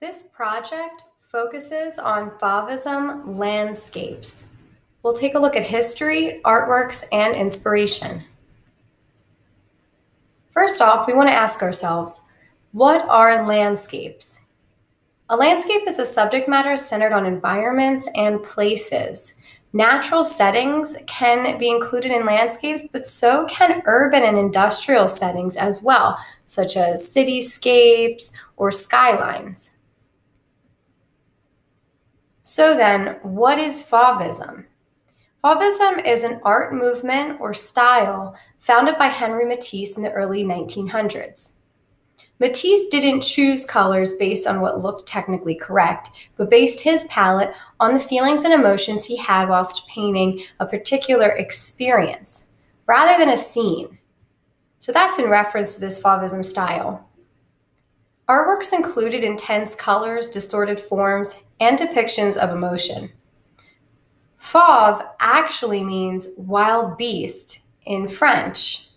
This project focuses on Fauvism landscapes. We'll take a look at history, artworks, and inspiration. First off, we want to ask ourselves, what are landscapes? A landscape is a subject matter centered on environments and places. Natural settings can be included in landscapes, but so can urban and industrial settings as well, such as cityscapes or skylines. So then, what is Fauvism? Fauvism is an art movement or style founded by Henri Matisse in the early 1900s. Matisse didn't choose colors based on what looked technically correct, but based his palette on the feelings and emotions he had whilst painting a particular experience, rather than a scene. So that's in reference to this Fauvism style. Artworks included intense colors, distorted forms, and depictions of emotion. Fauve actually means wild beast in French.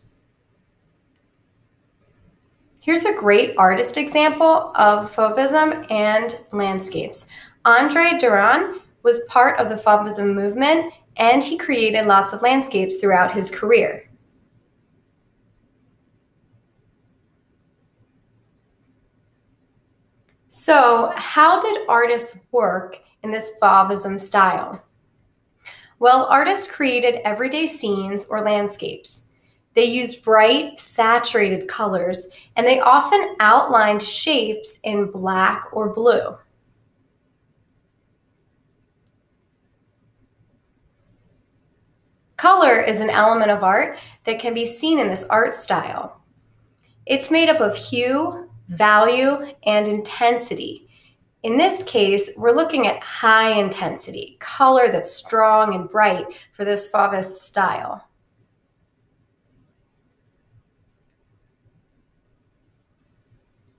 Here's a great artist example of Fauvism and landscapes. André Derain was part of the Fauvism movement, and he created lots of landscapes throughout his career. So, how did artists work in this Fauvism style? Well, artists created everyday scenes or landscapes. They used bright, saturated colors, and they often outlined shapes in black or blue. Color is an element of art that can be seen in this art style. It's made up of hue, value, and intensity. In this case, we're looking at high intensity, color that's strong and bright for this Fauvist style.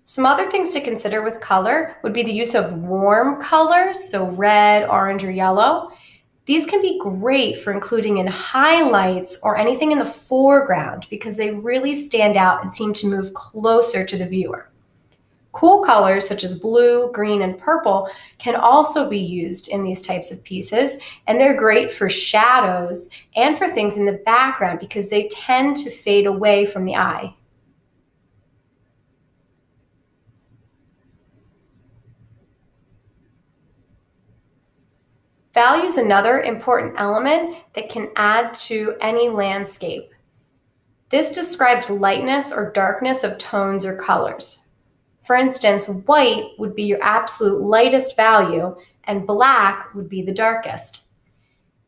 Some other things to consider with color would be the use of warm colors, so red, orange, or yellow. These can be great for including in highlights or anything in the foreground because they really stand out and seem to move closer to the viewer. Cool colors such as blue, green, and purple can also be used in these types of pieces, and they're great for shadows and for things in the background because they tend to fade away from the eye. Value is another important element that can add to any landscape. This describes lightness or darkness of tones or colors. For instance, white would be your absolute lightest value, and black would be the darkest.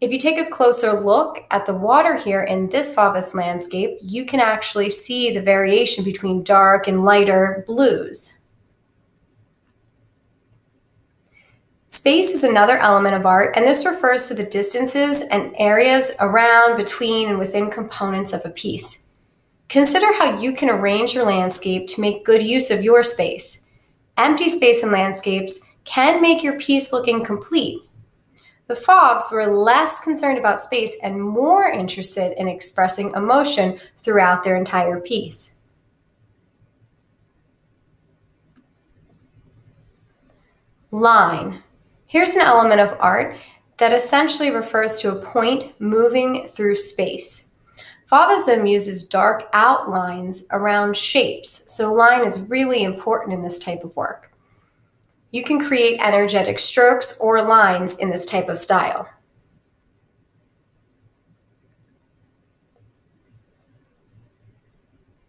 If you take a closer look at the water here in this Fauvist landscape, you can actually see the variation between dark and lighter blues. Space is another element of art, and this refers to the distances and areas around, between, and within components of a piece. Consider how you can arrange your landscape to make good use of your space. Empty space in landscapes can make your piece look incomplete. The Fauves were less concerned about space and more interested in expressing emotion throughout their entire piece. Line. Here's an element of art that essentially refers to a point moving through space. Fauvism uses dark outlines around shapes, so line is really important in this type of work. You can create energetic strokes or lines in this type of style.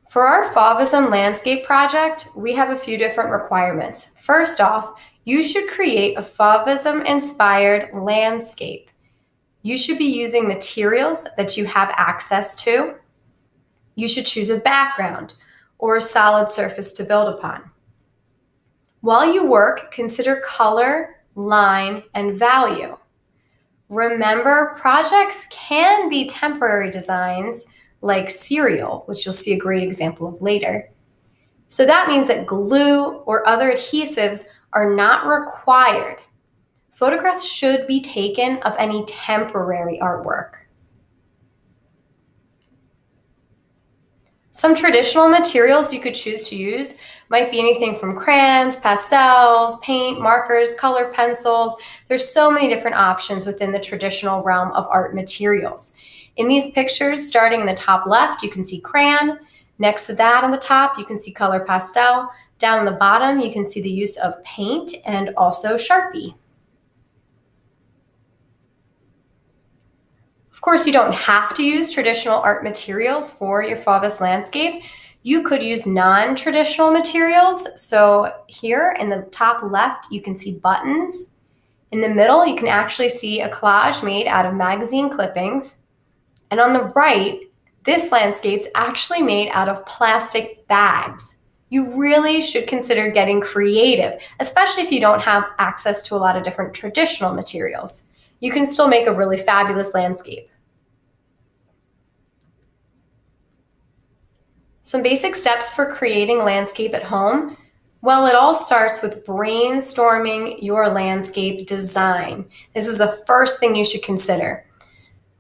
For our Fauvism landscape project, we have a few different requirements. First off, you should create a Fauvism-inspired landscape. You should be using materials that you have access to. You should choose a background or a solid surface to build upon. While you work, consider color, line, and value. Remember, projects can be temporary designs like cereal, which you'll see a great example of later. So that means that glue or other adhesives are not required. Photographs should be taken of any temporary artwork. Some traditional materials you could choose to use Might be anything from crayons, pastels, paint, markers, color pencils. There's so many different options within the traditional realm of art materials. In these pictures, starting in the top left, you can see crayon. Next to that on the top, you can see color pastel. Down the bottom, you can see the use of paint and also Sharpie. Of course, you don't have to use traditional art materials for your Fauvism landscape. You could use non-traditional materials. So here in the top left, you can see buttons. In the middle, you can actually see a collage made out of magazine clippings. And on the right, this landscape's actually made out of plastic bags. You really should consider getting creative, especially if you don't have access to a lot of different traditional materials. You can still make a really fabulous landscape. Some basic steps for creating landscape at home. Well, it all starts with brainstorming your landscape design. This is the first thing you should consider.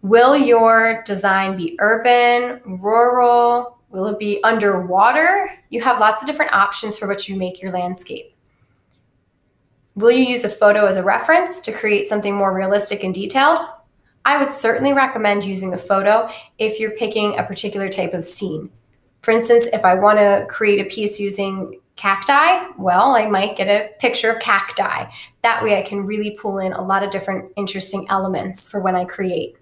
Will your design be urban, rural? Will it be underwater? You have lots of different options for what you make your landscape. Will you use a photo as a reference to create something more realistic and detailed? I would certainly recommend using a photo if you're picking a particular type of scene. For instance, if I want to create a piece using cacti, well, I might get a picture of cacti. That way I can really pull in a lot of different interesting elements for when I create.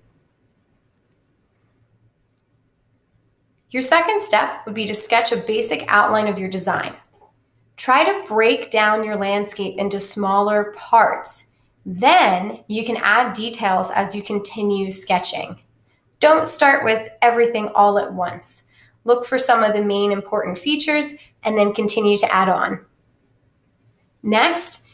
Your second step would be to sketch a basic outline of your design. Try to break down your landscape into smaller parts. Then you can add details as you continue sketching. Don't start with everything all at once. Look for some of the main important features and then continue to add on. Next,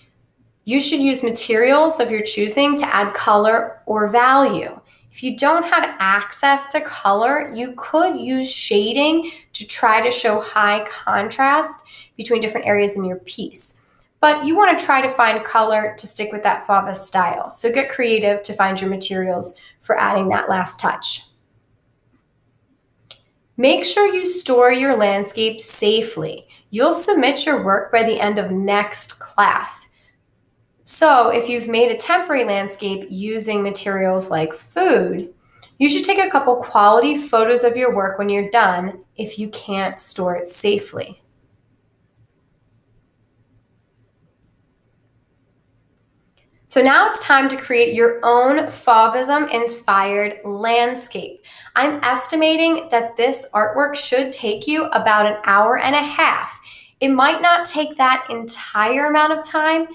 you should use materials of your choosing to add color or value. If you don't have access to color, you could use shading to try to show high contrast between different areas in your piece. But you want to try to find color to stick with that Fauvism style. So get creative to find your materials for adding that last touch. Make sure you store your landscape safely. You'll submit your work by the end of next class. So if you've made a temporary landscape using materials like food, you should take a couple quality photos of your work when you're done if you can't store it safely. So now it's time to create your own Fauvism-inspired landscape. I'm estimating that this artwork should take you about an hour and a half. It might not take that entire amount of time,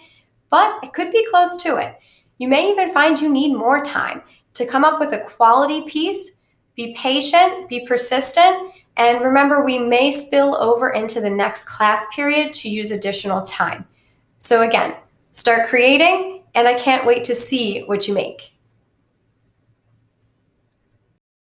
but it could be close to it. You may even find you need more time to come up with a quality piece. Be patient, be persistent, and remember we may spill over into the next class period to use additional time. So again, start creating, and I can't wait to see what you make.